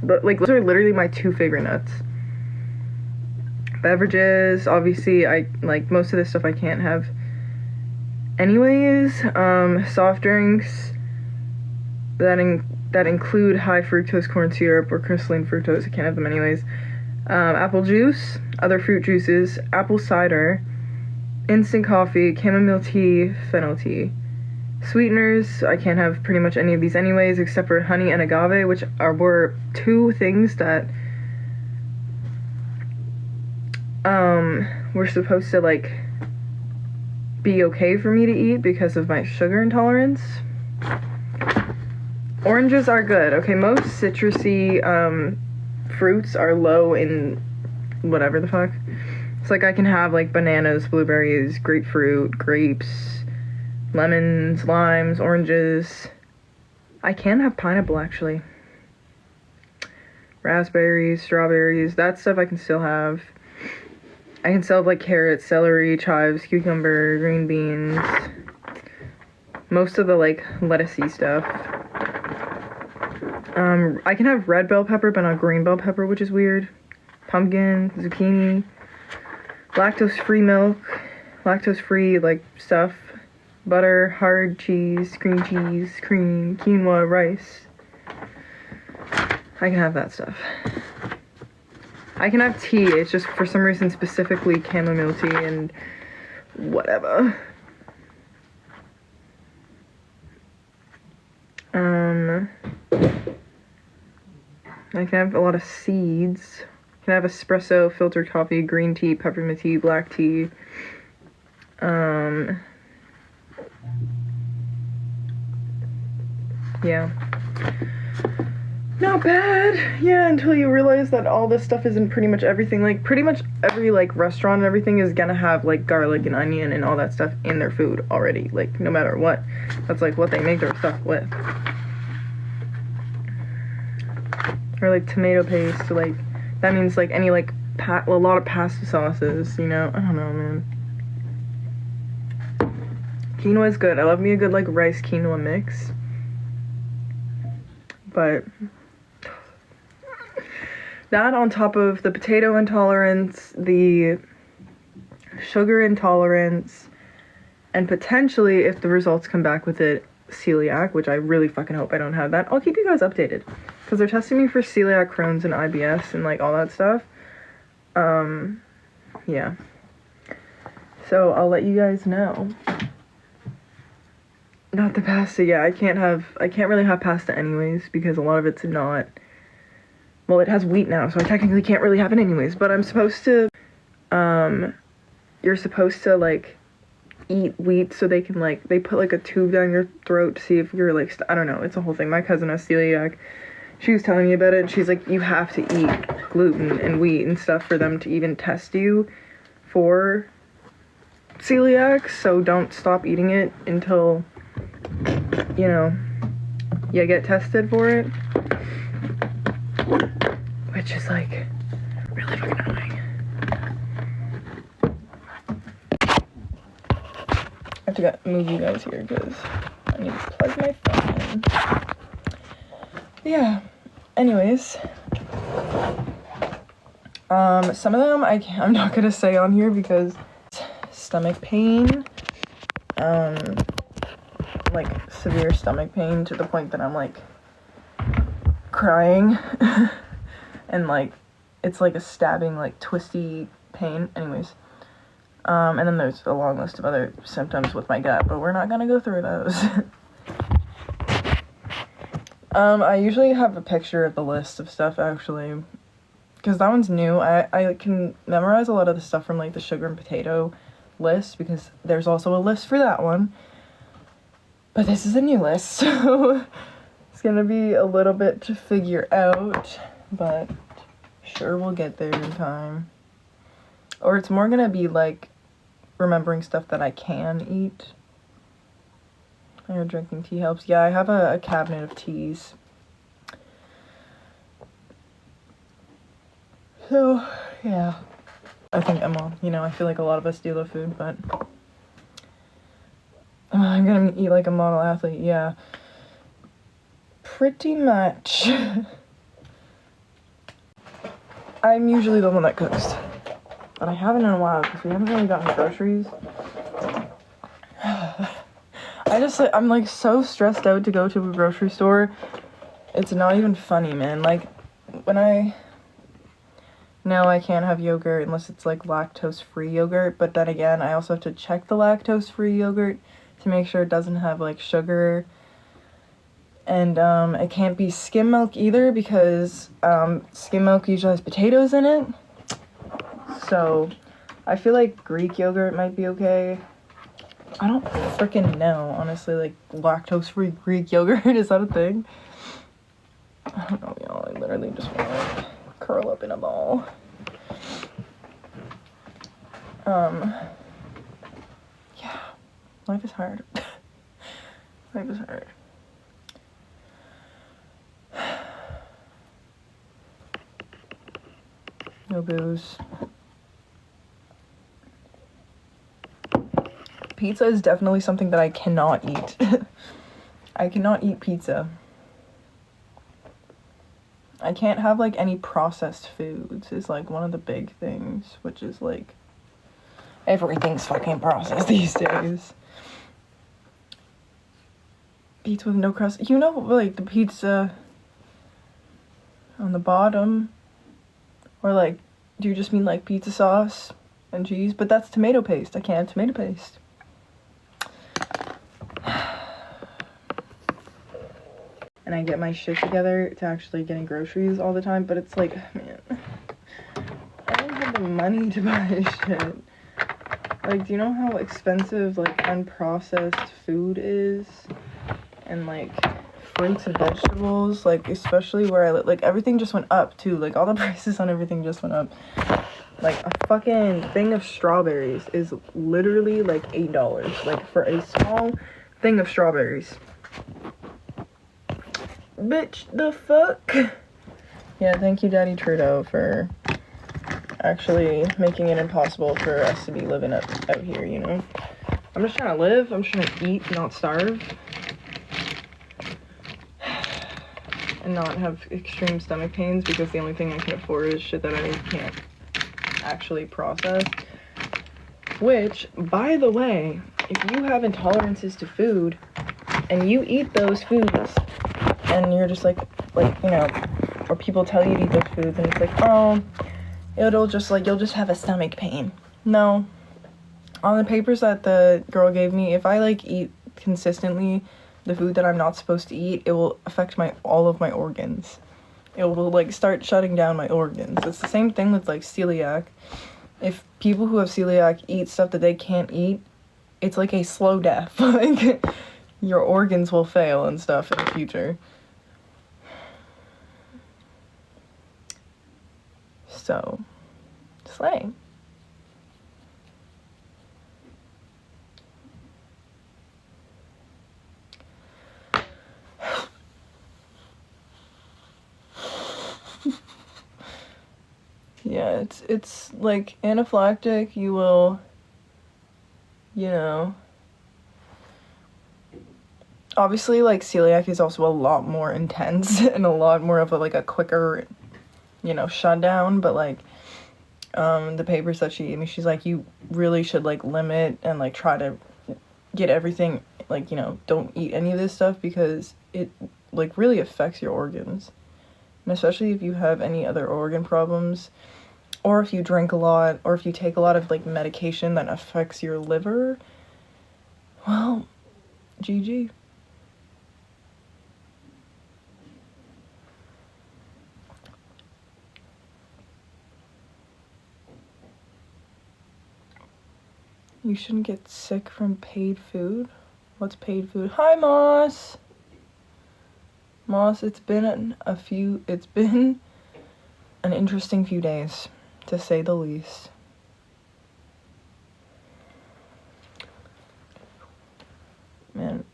But like those are literally my 2 favorite nuts. Beverages, obviously I like most of this stuff I can't have anyways. Soft drinks that include high fructose corn syrup or crystalline fructose, I can't have them anyways. Apple juice, other fruit juices, apple cider, instant coffee, chamomile tea, fennel tea. Sweeteners, I can't have pretty much any of these anyways, except for honey and agave, which were 2 things that were supposed to like be okay for me to eat because of my sugar intolerance. Oranges are good. Okay, most citrusy fruits are low in whatever the fuck. It's like I can have like bananas, blueberries, grapefruit, grapes, lemons, limes, oranges. I can have pineapple actually. Raspberries, strawberries, that stuff I can still have. I can still have like carrots, celery, chives, cucumber, green beans. Most of the like lettucey stuff. I can have red bell pepper, but not green bell pepper, which is weird. Pumpkin, zucchini, lactose-free milk, lactose-free, like, stuff. Butter, hard cheese, cream, quinoa, rice. I can have that stuff. I can have tea, it's just for some reason specifically chamomile tea and whatever. I can have a lot of seeds. I can have espresso, filtered coffee, green tea, peppermint tea, black tea. Yeah. Not bad. Yeah, until you realize that all this stuff is in pretty much everything. Like, pretty much every, like, restaurant and everything is gonna have, like, garlic and onion and all that stuff in their food already. Like, no matter what. That's, like, what they make their stuff with. Or, like, tomato paste. So, like, that means, like, any, like, a lot of pasta sauces, you know? I don't know, man. Quinoa is good. I love me a good, like, rice quinoa mix. But that on top of the potato intolerance, the sugar intolerance, and potentially, if the results come back with it, celiac, which I really fucking hope I don't have that. I'll keep you guys updated. Because they're testing me for celiac, Crohn's, and IBS, and, like, all that stuff. Yeah. So, I'll let you guys know. Not the pasta, yeah, I can't really have pasta anyways, because a lot of it's not, well, it has wheat now, so I technically can't really have it anyways, but I'm supposed to, you're supposed to, like, eat wheat so they can, like, they put, like, a tube down your throat to see if you're, like, I don't know, it's a whole thing. My cousin has celiac. She was telling me about it, and she's like, you have to eat gluten and wheat and stuff for them to even test you for celiac, so don't stop eating it until, you know, you get tested for it. Which is, like, really fucking annoying. I have to move you guys here, because I need to plug my phone in. Yeah. Anyways. Some of them I'm not gonna say on here because stomach pain. Like, severe stomach pain to the point that I'm, like, crying. And, like, it's, like, a stabbing, like, twisty pain. Anyways. And then there's a long list of other symptoms with my gut, but we're not gonna go through those. I usually have a picture of the list of stuff, actually. Because that one's new. I can memorize a lot of the stuff from, like, the sugar and potato list, because there's also a list for that one. But this is a new list, so it's gonna be a little bit to figure out, but sure we'll get there in time. Or it's more gonna be, like, remembering stuff that I can eat. I know drinking tea helps. Yeah, I have a cabinet of teas. So, yeah. I think I feel like a lot of us do love food, but I'm gonna eat like a model athlete, yeah. Pretty much. I'm usually the one that cooks, but I haven't in a while because we haven't really gotten groceries. I'm like so stressed out to go to a grocery store. It's not even funny, man. Like when I can't have yogurt unless it's like lactose-free yogurt, but then again, I also have to check the lactose-free yogurt to make sure it doesn't have like sugar. And it can't be skim milk either because skim milk usually has potatoes in it. So I feel like Greek yogurt might be okay. I don't freaking know, honestly. Like lactose-free Greek yogurt, is that a thing? I don't know, y'all. I literally just want to like curl up in a ball. Yeah, life is hard. Life is hard. No booze. Pizza is definitely something that I cannot eat. I cannot eat pizza. I can't have like any processed foods is like one of the big things, which is like everything's fucking processed these days. Pizza with no crust. You know, like the pizza on the bottom, or like, do you just mean like pizza sauce and cheese? But that's tomato paste. I can't have tomato paste. And I get my shit together to actually getting groceries all the time, but it's like, man, I don't have the money to buy shit. Like, do you know how expensive, like, unprocessed food is? And, like, fruits and vegetables, like, especially where I live, like, everything just went up, too. Like, all the prices on everything just went up. Like, a fucking thing of strawberries is literally, like, $8. Like, for a small thing of strawberries. Bitch, the fuck? Yeah, thank you, Daddy Trudeau, for actually making it impossible for us to be living out here, you know? I'm just trying to live. I'm just trying to eat, not starve. And not have extreme stomach pains, because the only thing I can afford is shit that I can't actually process. Which, by the way, if you have intolerances to food, and you eat those foods, and you're just like, you know, or people tell you to eat those foods, and it's like, oh, it'll just, like, you'll just have a stomach pain. No. On the papers that the girl gave me, if I, like, eat consistently the food that I'm not supposed to eat, it will affect all of my organs. It will, like, start shutting down my organs. It's the same thing with, like, celiac. If people who have celiac eat stuff that they can't eat, it's like a slow death. Like, your organs will fail and stuff in the future. So, slay. Yeah, it's like anaphylactic. You will, you know, obviously, like, celiac is also a lot more intense and a lot more of a quicker, you know, shutdown. But like, the papers that she gave me, she's like, you really should, like, limit and, like, try to get everything, like, you know, don't eat any of this stuff, because it, like, really affects your organs. And especially if you have any other organ problems, or if you drink a lot, or if you take a lot of, like, medication that affects your liver, well, GG. You shouldn't get sick from paid food? What's paid food? Hi, Moss! Moss, it's been an interesting few days, to say the least. Man,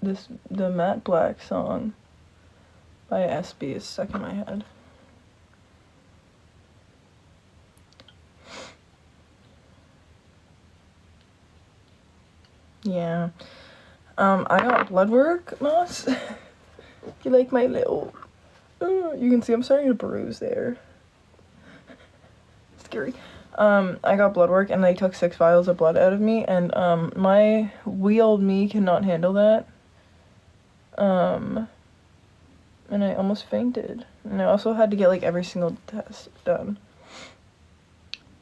the Matte Black song by SB is stuck in my head. Yeah. I got blood work, Moss. You like my little... you can see I'm starting to bruise there. Scary. I got blood work and they took 6 vials of blood out of me, and my wee old me cannot handle that. And I almost fainted. And I also had to get like every single test done.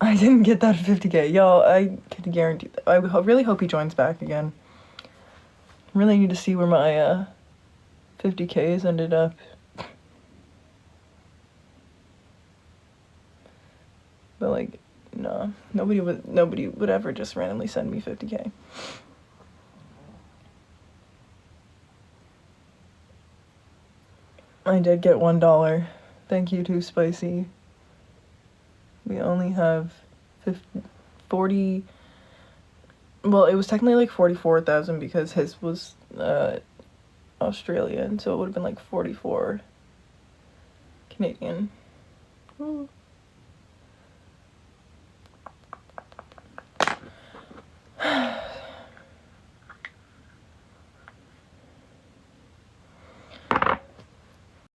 I didn't get that 50k. Y'all, I can guarantee that. I really hope he joins back again. Really need to see where my 50k's ended up. But like, no, nobody would ever just randomly send me 50k. I did get $1. Thank you, Too Spicy. We only have 40. Well, it was technically like 44,000 because his was Australian, so it would have been like 44 Canadian. Ooh.